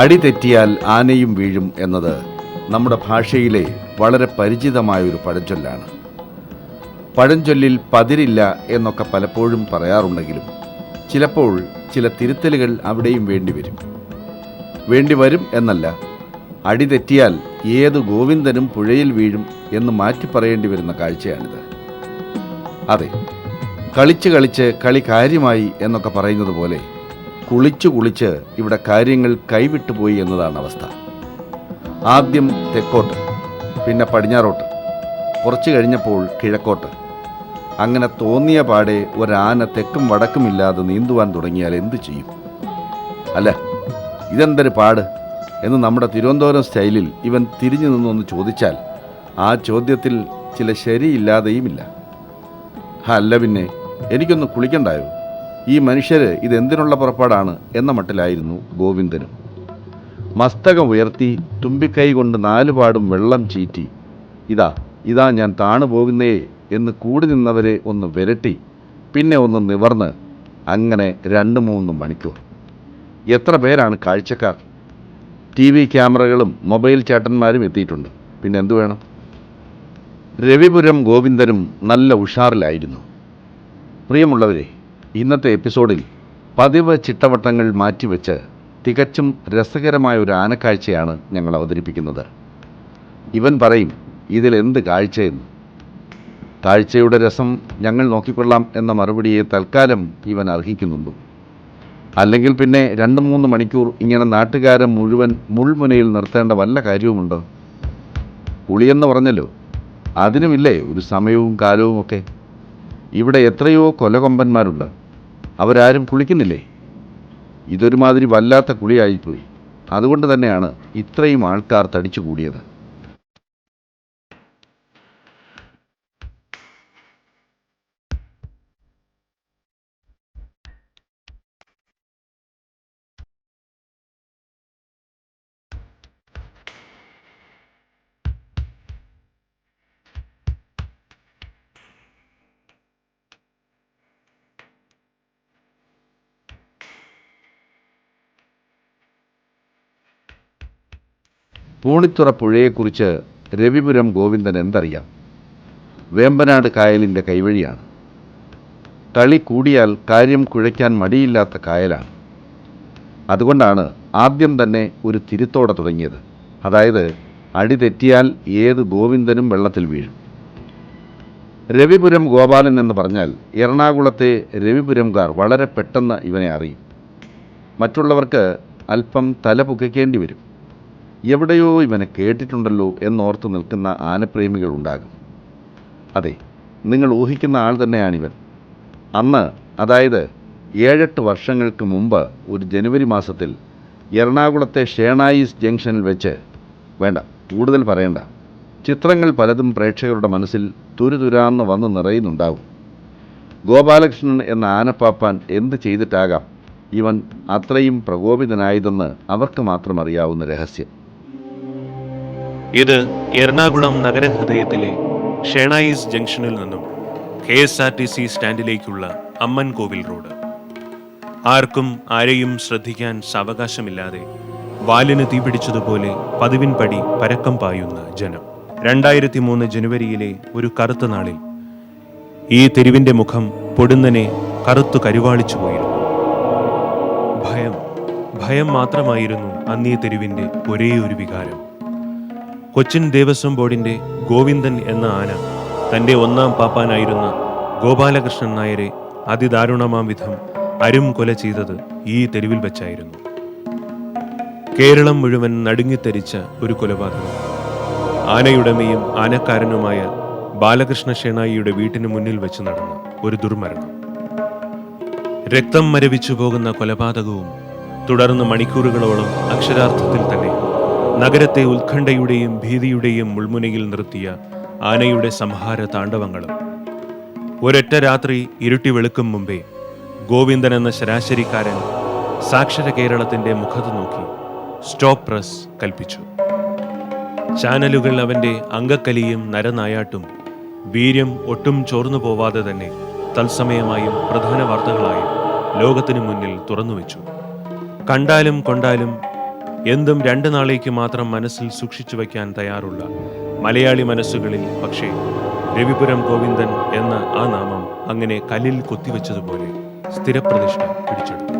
അടി തെറ്റിയാൽ ആനയും വീഴും എന്നത് നമ്മുടെ ഭാഷയിലെ വളരെ പരിചിതമായൊരു പഴഞ്ചൊല്ലാണ്. പഴഞ്ചൊല്ലിൽ പതിരില്ല എന്നൊക്കെ പലപ്പോഴും പറയാറുണ്ടെങ്കിലും ചിലപ്പോൾ ചില തിരുത്തലുകൾ അവിടെയും വേണ്ടിവരും എന്നല്ല, അടി തെറ്റിയാൽ ഏത് ഗോവിന്ദനും പുഴയിൽ വീഴും എന്ന് മാറ്റി പറയേണ്ടി വരുന്ന കാഴ്ചയാണിത്. അതെ, കളിച്ച് കളി കാര്യമായി എന്നൊക്കെ പറയുന്നത് പോലെ കുളിച്ച് ഇവിടെ കാര്യങ്ങൾ കൈവിട്ടുപോയി എന്നതാണ് അവസ്ഥ. ആദ്യം തെക്കോട്ട്, പിന്നെ പടിഞ്ഞാറോട്ട്, കുറച്ച് കഴിഞ്ഞപ്പോൾ കിഴക്കോട്ട്. അങ്ങനെ തോന്നിയ പാടെ ഒരാന തെക്കും വടക്കുമില്ലാതെ നീന്തുവാൻ തുടങ്ങിയാൽ എന്തു ചെയ്യും? അല്ല, ഇതെന്തൊരു പാട് എന്ന് നമ്മുടെ തിരുവനന്തപുരം സ്റ്റൈലിൽ ഇവൻ തിരിഞ്ഞു നിന്നൊന്ന് ചോദിച്ചാൽ ആ ചോദ്യത്തിൽ ചില ശരിയില്ലാതെയുമില്ല. അല്ല പിന്നെ എനിക്കൊന്ന് കുളിക്കണ്ടായോ? ഈ മനുഷ്യർ ഇതെന്തിനുള്ള പുറപ്പാടാണ് എന്ന മട്ടിലായിരുന്നു ഗോവിന്ദനും. മസ്തകം ഉയർത്തി തുമ്പിക്കൈ കൊണ്ട് 4 പാടും വെള്ളം ചീറ്റി ഇതാ ഞാൻ താണു പോകുന്നേ എന്ന് കൂടി നിന്നവരെ ഒന്ന് വിരട്ടി, പിന്നെ ഒന്ന് നിവർന്ന്, അങ്ങനെ 2-3 മണിക്കൂർ. എത്ര പേരാണ് കാഴ്ചക്കാർ? TV ക്യാമറകളും മൊബൈൽ ചേട്ടന്മാരും എത്തിയിട്ടുണ്ട്. പിന്നെ എന്തു വേണം? രവിപുരം ഗോവിന്ദനും നല്ല ഉഷാറിലായിരുന്നു. പ്രിയമുള്ളവരെ, ഇന്നത്തെ എപ്പിസോഡിൽ പതിവ് ചിട്ടവട്ടങ്ങൾ മാറ്റിവെച്ച് തികച്ചും രസകരമായ ഒരു ആനക്കാഴ്ചയാണ് ഞങ്ങൾ അവതരിപ്പിക്കുന്നത്. ഇവൻ പറയും ഇതിലെന്ത് കാഴ്ചയെന്ന്. കാഴ്ചയുടെ രസം ഞങ്ങൾ നോക്കിക്കൊള്ളാം എന്ന മറുപടിയെ തൽക്കാലം ഇവൻ അർഹിക്കുന്നുണ്ടോ? അല്ലെങ്കിൽ പിന്നെ 2-3 മണിക്കൂർ ഇങ്ങനെ നാട്ടുകാരെ മുഴുവൻ മുൾമുനയിൽ നിർത്തേണ്ട വല്ല കാര്യവുമുണ്ടോ? കുളിയെന്ന് പറഞ്ഞല്ലോ, അതിനുമില്ലേ ഒരു സമയവും കാലവും ഒക്കെ. ഇവിടെ എത്രയോ കൊലകൊമ്പന്മാരുണ്ട്, അവരാരും കുളിക്കുന്നില്ലേ? ഇതൊരുമാതിരി വല്ലാത്ത കുളിയായിപ്പോയി. അതുകൊണ്ട് തന്നെയാണ് ഇത്രയും ആൾക്കാർ തടിച്ചു കൂടിയത്. പൂണിത്തുറ പുഴയെക്കുറിച്ച് രവിപുരം ഗോവിന്ദൻ എന്തറിയാം? വേമ്പനാട് കായലിൻ്റെ കൈവഴിയാണ്. കളി കൂടിയാൽ കാര്യം കുഴയ്ക്കാൻ മടിയില്ലാത്ത കായലാണ്. അതുകൊണ്ടാണ് ആദ്യം തന്നെ ഒരു തിരുത്തോടെ തുടങ്ങിയത്. അതായത്, അടി തെറ്റിയാൽ ഏത് ഗോവിന്ദനും വെള്ളത്തിൽ വീഴും. രവിപുരം ഗോപാലൻ എന്ന് പറഞ്ഞാൽ എറണാകുളത്തെ രവിപുരംകാർ വളരെ പെട്ടെന്ന് ഇവനെ അറിയും. മറ്റുള്ളവർക്ക് അല്പം തല പുകയ്ക്കേണ്ടി വരും. എവിടെയോ ഇവനെ കേട്ടിട്ടുണ്ടല്ലോ എന്നോർത്ത് നിൽക്കുന്ന ആനപ്രേമികളുണ്ടാകും. അതെ, നിങ്ങൾ ഊഹിക്കുന്ന ആൾ തന്നെയാണിവൻ. അന്ന്, അതായത് 7-8 വർഷങ്ങൾക്ക് മുമ്പ് ഒരു ജനുവരി മാസത്തിൽ എറണാകുളത്തെ ഷേണായിസ് ജംഗ്ഷനിൽ വെച്ച്, വേണ്ട കൂടുതൽ പറയണ്ട, ചിത്രങ്ങൾ പലതും പ്രേക്ഷകരുടെ മനസ്സിൽ തുരുതുരാന്ന് വന്ന് നിറയുന്നുണ്ടാവും. ഗോപാലകൃഷ്ണൻ എന്ന ആനപ്പാപ്പാൻ എന്ത് ചെയ്തിട്ടാകാം ഇവൻ അത്രയും പ്രകോപിതനായതെന്ന് അവർക്ക് മാത്രം അറിയാവുന്ന രഹസ്യം. ഇത് എറണാകുളം നഗരഹൃദയത്തിലെ ഷേണായിസ് ജംഗ്ഷനിൽ നിന്നും KSRTC സ്റ്റാൻഡിലേക്കുള്ള അമ്മൻ കോവിൽ റോഡ്. ആർക്കും ആരെയും ശ്രദ്ധിക്കാൻ സാവകാശമില്ലാതെ വാലിന് തീപിടിച്ചതുപോലെ പതിവിൻപടി പരക്കം പായുന്ന ജനം. 2003 ജനുവരിയിലെ ഒരു കറുത്ത നാളിൽ ഈ തെരുവിന്റെ മുഖം പൊടുന്നനെ കറുത്തു കരുവാളിച്ചു പോയിരുന്നു. ഭയം മാത്രമായിരുന്നു അന്നീ തെരുവിന്റെ ഒരേ ഒരു വികാരം. കൊച്ചിൻ ദേവസ്വം ബോർഡിന്റെ ഗോവിന്ദൻ എന്ന ആന തൻ്റെ 1ാം പാപ്പാനായിരുന്ന ഗോപാലകൃഷ്ണൻ നായരെ അതിദാരുണമാം വിധം അരും കൊല ചെയ്തത് ഈ തെരുവിൽ വെച്ചായിരുന്നു. കേരളം മുഴുവൻ നടുങ്ങിത്തരിച്ച ഒരു കൊലപാതകം. ആനയുടമയും ആനക്കാരനുമായ ബാലകൃഷ്ണ ഷേണായിയുടെ വീട്ടിന് മുന്നിൽ വെച്ച് നടന്ന ഒരു ദുർമരണം. രക്തം മരവിച്ചു പോകുന്ന കൊലപാതകവും തുടർന്ന് മണിക്കൂറുകളോളം അക്ഷരാർത്ഥത്തിൽ തന്നെ നഗരത്തെ ഉത്കണ്ഠയുടെയും ഭീതിയുടെയും മുൾമുനയിൽ നിർത്തിയ ആനയുടെ സംഹാര താണ്ഡവങ്ങളും. ഒരൊറ്റ രാത്രി ഇരുട്ടി വെളുക്കും മുമ്പേ ഗോവിന്ദൻ എന്ന ശരാശരിക്കാരൻ സാക്ഷര കേരളത്തിന്റെ മുഖത്ത് നോക്കി സ്റ്റോപ്പ് പ്രസ് കൽപ്പിച്ചു. ചാനലുകൾ അവന്റെ അങ്കക്കലിയും നരനായാട്ടും വീര്യം ഒട്ടും ചോർന്നു പോവാതെ തന്നെ തത്സമയമായും പ്രധാന വാർത്തകളായും ലോകത്തിനു മുന്നിൽ തുറന്നുവെച്ചു. കണ്ടാലും കൊണ്ടാലും എന്തും 2 നാളേക്ക് മാത്രം മനസ്സിൽ സൂക്ഷിച്ചു വയ്ക്കാൻ തയ്യാറുള്ള മലയാളി മനസ്സുകളിൽ പക്ഷേ രവിപുരം ഗോവിന്ദൻ എന്ന ആ നാമം അങ്ങനെ കല്ലിൽ കൊത്തിവെച്ചതുപോലെ സ്ഥിരപ്രതിഷ്ഠ പിടിച്ചെടുത്തു.